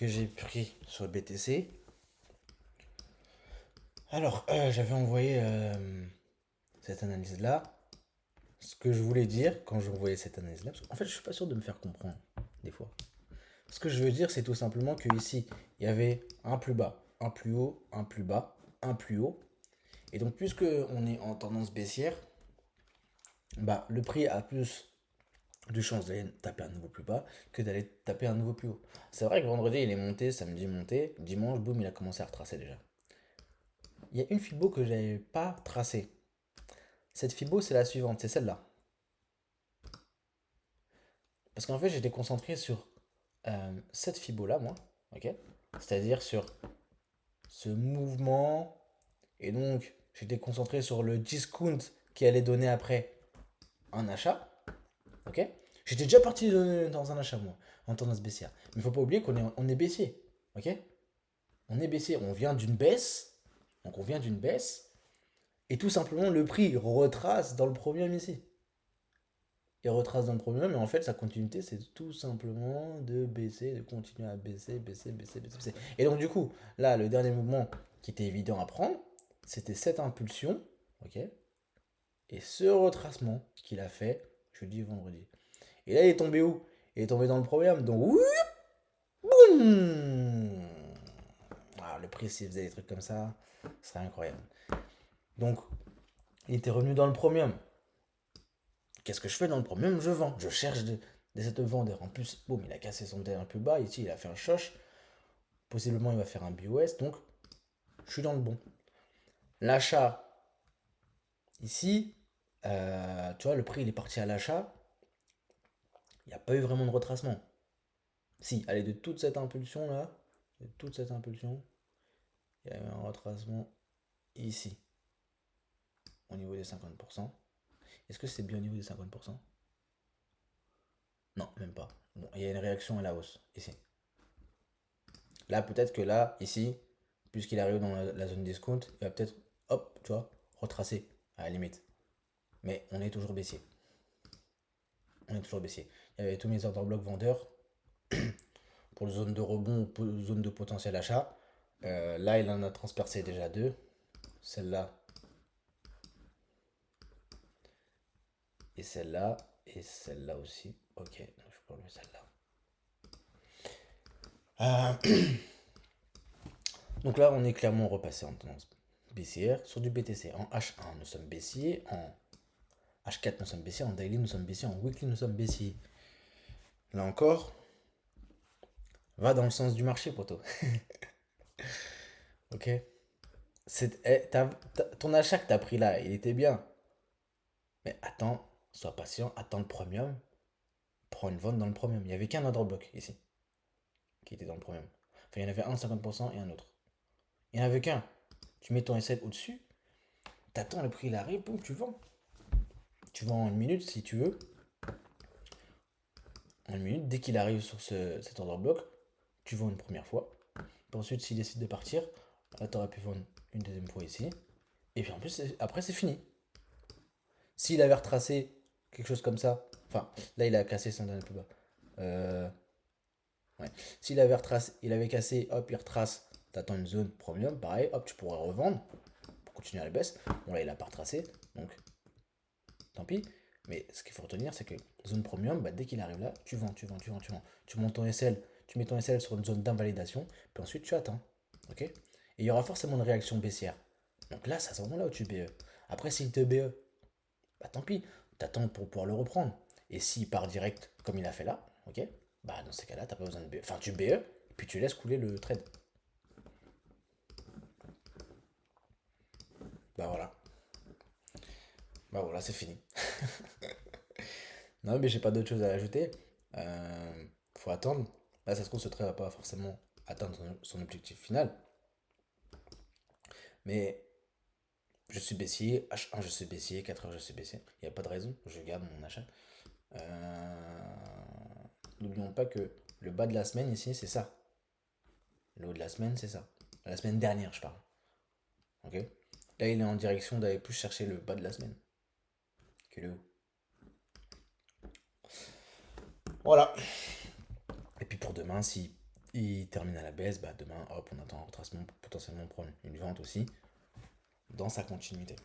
que j'ai pris sur le BTC. Alors, j'avais envoyé cette analyse-là. Ce que je voulais dire quand j'ai envoyé cette analyse-là, parce qu'en fait, je suis pas sûr de me faire comprendre, des fois. Ce que je veux dire, c'est tout simplement que ici, il y avait un plus bas, un plus haut, un plus bas, un plus haut. Et donc, puisque on est en tendance baissière, bah, le prix a plus de chances d'aller taper un nouveau plus bas que d'aller taper un nouveau plus haut. C'est vrai que vendredi, il est monté, samedi, monté, dimanche, boum, il a commencé à retracer déjà. Il y a une fibo que j'avais pas tracée. Cette fibo, c'est la suivante, c'est celle-là. Parce qu'en fait, j'étais concentré sur cette fibo-là, moi, ok. C'est-à-dire sur ce mouvement. Et donc, j'étais concentré sur le discount qui allait donner après un achat. Ok. J'étais déjà parti dans un achat, moi, en tendance baissière. Mais il faut pas oublier qu'on est baissier. Ok. On est baissier. On vient d'une baisse. Donc, on vient d'une baisse. Et tout simplement, le prix retrace dans le premium ici. Il retrace dans le premium, mais en fait, sa continuité, c'est tout simplement de baisser, de continuer à baisser, baisser, baisser, baisser, baisser. Et donc, du coup, là, le dernier mouvement qui était évident à prendre, c'était cette impulsion, ok, et ce retracement qu'il a fait jeudi et vendredi. Et là, il est tombé où? Il est tombé dans le premium. Donc, wouh, boum. Ah, le prix, s'il faisait des trucs comme ça, ce serait incroyable. Donc, il était revenu dans le premium. Qu'est-ce que je fais dans le premium? Je vends. Je cherche des vendeurs. En plus, boum, il a cassé son terrain plus bas. Ici, il a fait un choche. Possiblement, il va faire un BOS. Donc, je suis dans le bon. L'achat, ici, tu vois, le prix, il est parti à l'achat. Il n'y a pas eu vraiment de retracement. Si, allez, de toute cette impulsion-là, de toute cette impulsion, il y a eu un retracement ici, au niveau des 50%. Est-ce que c'est bien au niveau des 50%? Non, même pas. Bon, il y a une réaction à la hausse, ici. Là, peut-être que là, ici, puisqu'il arrive dans la zone discount, il va peut-être, hop, tu vois, retracer, à la limite. Mais on est toujours baissier. On est toujours baissier. Il y avait tous mes ordres blocs vendeurs pour le zone de rebond ou zone de potentiel achat. Là, il en a transpercé déjà deux. Celle-là et celle-là. Et celle-là aussi. Ok, donc je peux enlever celle-là. Donc là, on est clairement repassé en tendance baissière sur du BTC. En H1, nous sommes baissiers. En H4, nous sommes baissiers. En daily, nous sommes baissiers. En weekly, nous sommes baissiers. Là encore, va dans le sens du marché, poteau. Ok. Ton achat que t'as pris là, il était bien. Mais attends, sois patient, attends le premium. Prends une vente dans le premium. Il n'y avait qu'un order block ici qui était dans le premium. Enfin, il y en avait un 50% et un autre. Il n'y en avait qu'un. Tu mets ton SL au-dessus, t'attends le prix, il arrive, boum, tu vends. Tu vends en une minute si tu veux. En une minute, dès qu'il arrive sur cet order block, tu vends une première fois. Puis ensuite, s'il décide de partir, là, tu aurais pu vendre une deuxième fois ici. Et puis en plus, après, c'est fini. S'il avait retracé quelque chose comme ça, enfin, là, il a cassé son dernier plus bas. Euh, ouais. S'il avait retracé, il avait cassé, hop, il retrace, t'attends une zone premium, pareil, hop, tu pourrais revendre pour continuer à la baisse. Bon, là, il a pas retracé, donc tant pis. Mais ce qu'il faut retenir, c'est que zone premium, bah, dès qu'il arrive là, tu vends, tu vends, tu vends, tu vends. Tu montes ton SL, tu mets ton SL sur une zone d'invalidation, puis ensuite tu attends. Ok. Et il y aura forcément une réaction baissière. Donc là, c'est à ce moment-là où tu BE. Après, s'il te BE, bah tant pis, t'attends pour pouvoir le reprendre. Et s'il part direct comme il a fait là, ok, bah dans ces cas-là, t'as pas besoin de BE. Enfin, tu BE, puis tu laisses couler le trade. Bah voilà. Bah voilà, c'est fini. Non, mais j'ai pas d'autre chose à ajouter. Faut attendre. Là, ça se trouve, ce trade va pas forcément atteindre son objectif final. Mais je suis baissier, H1 je suis baissier, 4 heures je suis baissier. Il n'y a pas de raison, je garde mon achat. N'oublions pas que le bas de la semaine ici, c'est ça. Le haut de la semaine, c'est ça. La semaine dernière, je parle. Ok. Là, il est en direction d'aller plus chercher le bas de la semaine que le haut. Voilà. Et puis pour demain, si il termine à la baisse, bah demain, hop, on attend un retracement pour potentiellement prendre une vente aussi dans sa continuité.